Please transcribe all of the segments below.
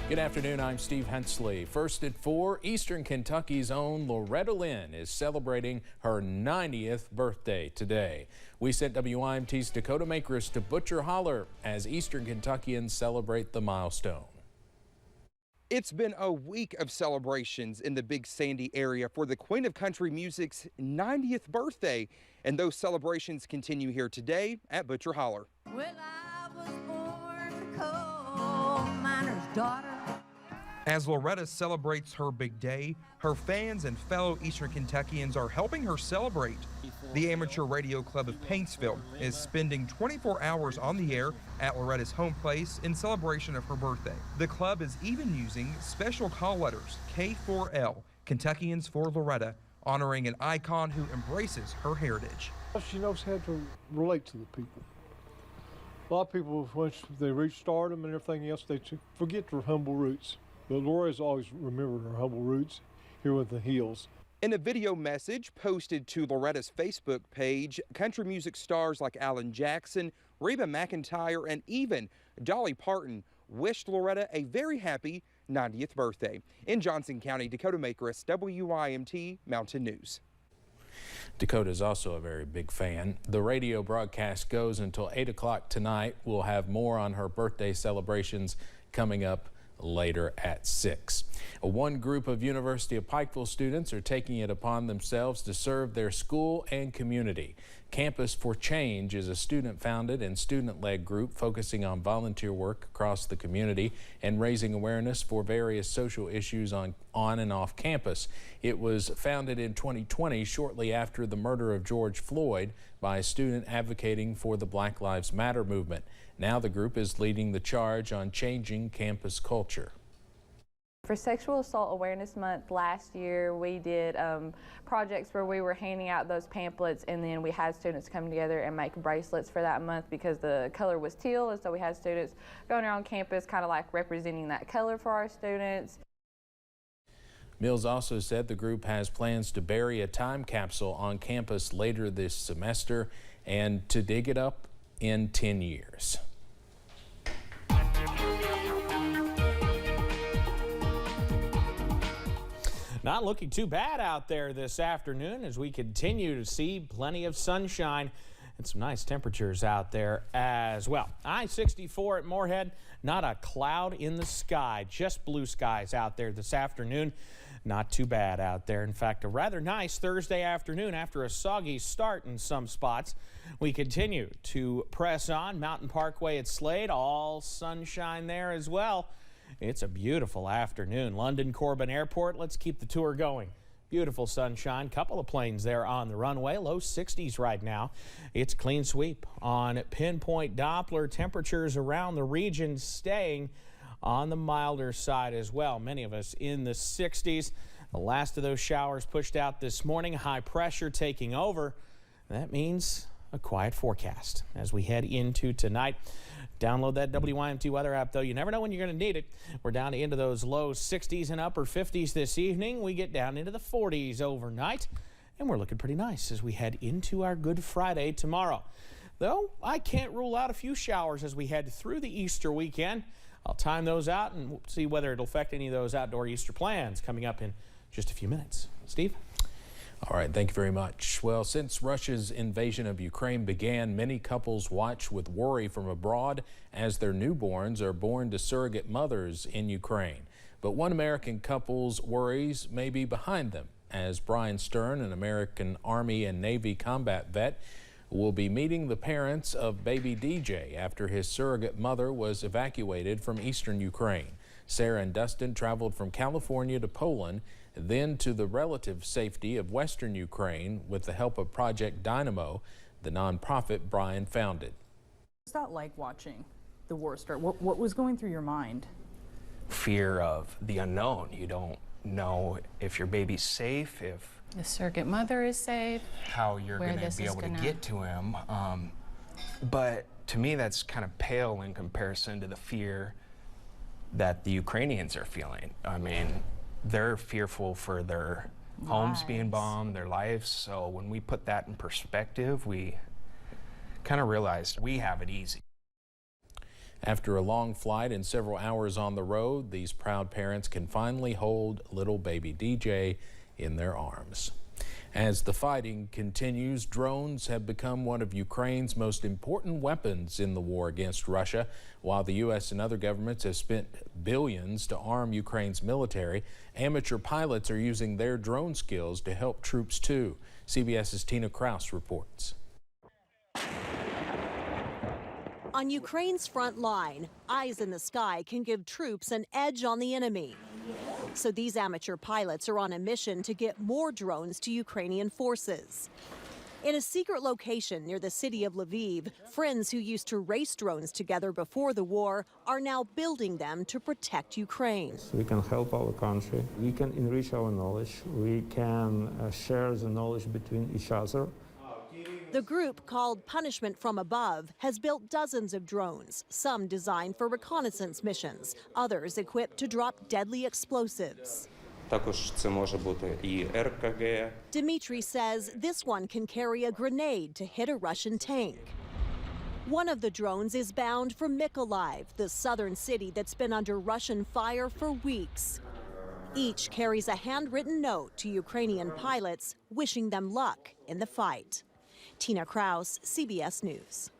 Good afternoon, I'm Steve Hensley. First at 4, Eastern Kentucky's own Loretta Lynn is celebrating her 90th birthday today. We sent WIMT's Dakota Makers to Butcher Holler as Eastern Kentuckians celebrate the milestone. It's been a week of celebrations in the Big Sandy area for the Queen of Country Music's 90th birthday, and those celebrations continue here today at Butcher Holler. Well, I was born a coal miner's daughter. As Loretta celebrates her big day, her fans and fellow Eastern Kentuckians are helping her celebrate. The Amateur Radio Club of Paintsville is spending 24 hours on the air at Loretta's home place in celebration of her birthday. The club is even using special call letters, K4L, Kentuckians for Loretta, honoring an icon who embraces her heritage. She knows how to relate to the people. A lot of people, once they reach stardom and everything else, they forget their humble roots. But Laura's always remembered her humble roots here with the Hills. In a video message posted to Loretta's Facebook page, country music stars like Alan Jackson, Reba McEntire, and even Dolly Parton wished Loretta a very happy 90th birthday. In Johnson County, Dakota Makers, WIMT Mountain News. Dakota is also a very big fan. The radio broadcast goes until 8 o'clock tonight. We'll have more on her birthday celebrations coming up later at 6. One group of University of Pikeville students are taking it upon themselves to serve their school and community. Campus for Change is a student-founded and student-led group focusing on volunteer work across the community and raising awareness for various social issues on and off campus. It was founded in 2020, shortly after the murder of George Floyd, by a student advocating for the Black Lives Matter movement. Now the group is leading the charge on changing campus culture. For Sexual Assault Awareness Month last year, we did projects where we were handing out those pamphlets, and then we had students come together and make bracelets for that month because the color was teal, and so we had students going around campus kind of like representing that color for our students. Mills also said the group has plans to bury a time capsule on campus later this semester and to dig it up in 10 years. Not looking too bad out there this afternoon as we continue to see plenty of sunshine and some nice temperatures out there as well. I-64 at Moorhead, not a cloud in the sky, just blue skies out there this afternoon. Not too bad out there. In fact, a rather nice Thursday afternoon after a soggy start in some spots. We continue to press on. Mountain Parkway at Slade, all sunshine there as well. It's a beautiful afternoon. London Corbin Airport, let's keep the tour going. Beautiful sunshine, couple of planes there on the runway, low 60s right now. It's clean sweep on Pinpoint Doppler. Temperatures around the region staying on the milder side as well. Many of us in the 60s. The last of those showers pushed out this morning. High pressure taking over. That means a quiet forecast as we head into tonight. Download that WIMT weather app, though. You never know when you're going to need it. We're down into those low 60s and upper 50s this evening. We get down into the 40s overnight, and we're looking pretty nice as we head into our Good Friday tomorrow. Though I can't rule out a few showers as we head through the Easter weekend. I'll time those out and we'll see whether it'll affect any of those outdoor Easter plans coming up in just a few minutes. Steve? All right, thank you very much. Well, since Russia's invasion of Ukraine began, many couples watch with worry from abroad as their newborns are born to surrogate mothers in Ukraine. But one American couple's worries may be behind them, as Brian Stern, an American Army and Navy combat vet, will be meeting the parents of baby DJ after his surrogate mother was evacuated from eastern Ukraine. Sarah and Dustin traveled from California to Poland, then to the relative safety of western Ukraine with the help of Project Dynamo, the nonprofit Brian founded. What's that like watching the war start? What was going through your mind? Fear of the unknown. You don't know if your baby's safe, if the surrogate mother is safe, how you're going to be able to get to him. But to me, that's kind of pale in comparison to the fear that the Ukrainians are feeling. I mean, they're fearful for their homes being bombed, their lives. So when we put that in perspective, we kind of realized we have it easy. After a long flight and several hours on the road, these proud parents can finally hold little baby DJ in their arms. As the fighting continues, drones have become one of Ukraine's most important weapons in the war against Russia. While the U.S. and other governments have spent billions to arm Ukraine's military, amateur pilots are using their drone skills to help troops too. CBS's Tina Kraus reports. On Ukraine's front line, eyes in the sky can give troops an edge on the enemy. So these amateur pilots are on a mission to get more drones to Ukrainian forces. In a secret location near the city of Lviv, friends who used to race drones together before the war are now building them to protect Ukraine. We can help our country. We can enrich our knowledge. We can share the knowledge between each other. The group, called Punishment from Above, has built dozens of drones, some designed for reconnaissance missions, others equipped to drop deadly explosives. Dmitry says this one can carry a grenade to hit a Russian tank. One of the drones is bound for Mykolaiv, the southern city that's been under Russian fire for weeks. Each carries a handwritten note to Ukrainian pilots, wishing them luck in the fight. Tina Kraus, CBS News.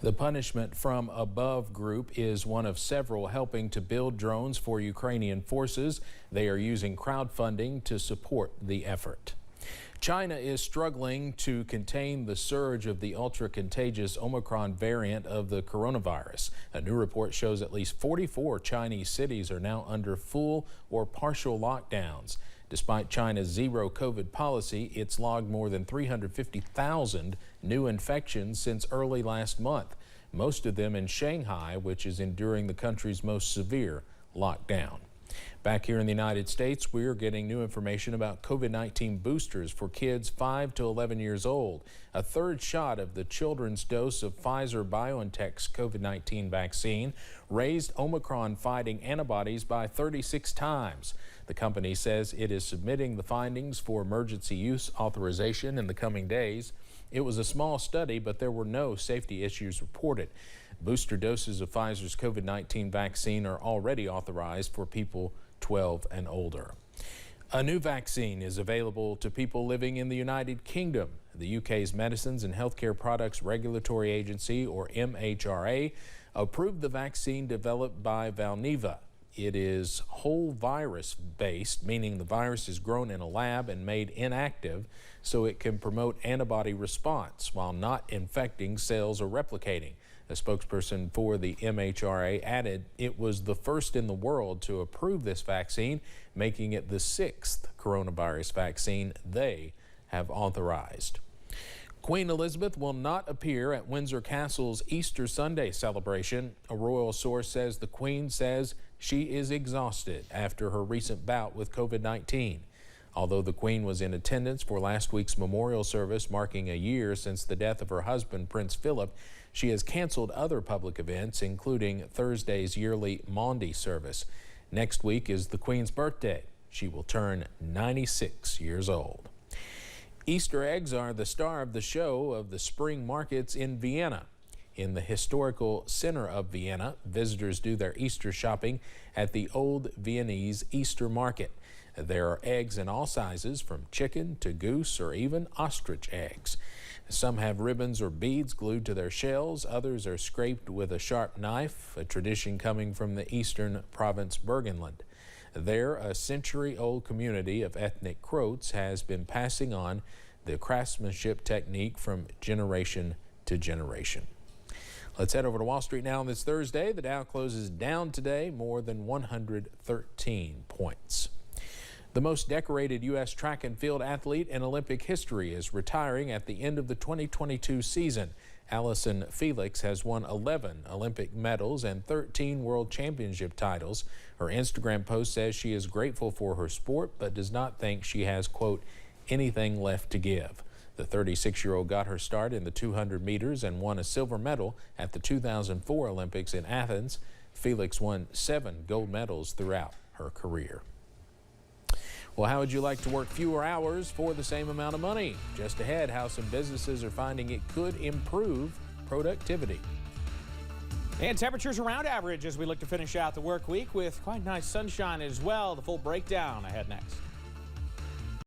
The Punishment from Above group is one of several helping to build drones for Ukrainian forces. They are using crowdfunding to support the effort. China is struggling to contain the surge of the ultra-contagious Omicron variant of the coronavirus. A new report shows at least 44 Chinese cities are now under full or partial lockdowns. Despite China's zero COVID policy, it's logged more than 350,000 new infections since early last month, most of them in Shanghai, which is enduring the country's most severe lockdown. Back here in the United States, we're getting new information about COVID-19 boosters for kids 5 to 11 years old. A third shot of the children's dose of Pfizer-BioNTech's COVID-19 vaccine raised Omicron-fighting antibodies by 36 times. The company says it is submitting the findings for emergency use authorization in the coming days. It was a small study, but there were no safety issues reported. Booster doses of Pfizer's COVID-19 vaccine are already authorized for people 12 and older. A new vaccine is available to people living in the United Kingdom. The UK's Medicines and Healthcare Products Regulatory Agency, or MHRA, approved the vaccine developed by Valneva. It is whole virus based, meaning the virus is grown in a lab and made inactive so it can promote antibody response while not infecting cells or replicating. A spokesperson for the MHRA added it was the first in the world to approve this vaccine, making it the 6th coronavirus vaccine they have authorized. Queen Elizabeth will not appear at Windsor Castle's Easter Sunday celebration. A royal source says the Queen says she is exhausted after her recent bout with COVID-19. Although the Queen was in attendance for last week's memorial service marking a year since the death of her husband, Prince Philip, she has canceled other public events, including Thursday's yearly Maundy service. Next week is the Queen's birthday. She will turn 96 years old. Easter eggs are the star of the show of the spring markets in Vienna. In the historical center of Vienna, visitors do their Easter shopping at the Old Viennese Easter Market. There are eggs in all sizes, from chicken to goose or even ostrich eggs. Some have ribbons or beads glued to their shells. Others are scraped with a sharp knife, a tradition coming from the eastern province Burgenland. There, a century-old community of ethnic Croats has been passing on the craftsmanship technique from generation to generation. Let's head over to Wall Street now on this Thursday. The Dow closes down today more than 113 points. The most decorated U.S. track and field athlete in Olympic history is retiring at the end of the 2022 season. Allison Felix has won 11 Olympic medals and 13 World Championship titles. Her Instagram post says she is grateful for her sport, but does not think she has, quote, anything left to give. The 36-year-old got her start in the 200 meters and won a silver medal at the 2004 Olympics in Athens. Felix won 7 gold medals throughout her career. Well, how would you like to work fewer hours for the same amount of money? Just ahead, how some businesses are finding it could improve productivity. And temperatures around average as we look to finish out the work week with quite nice sunshine as well. The full breakdown ahead next.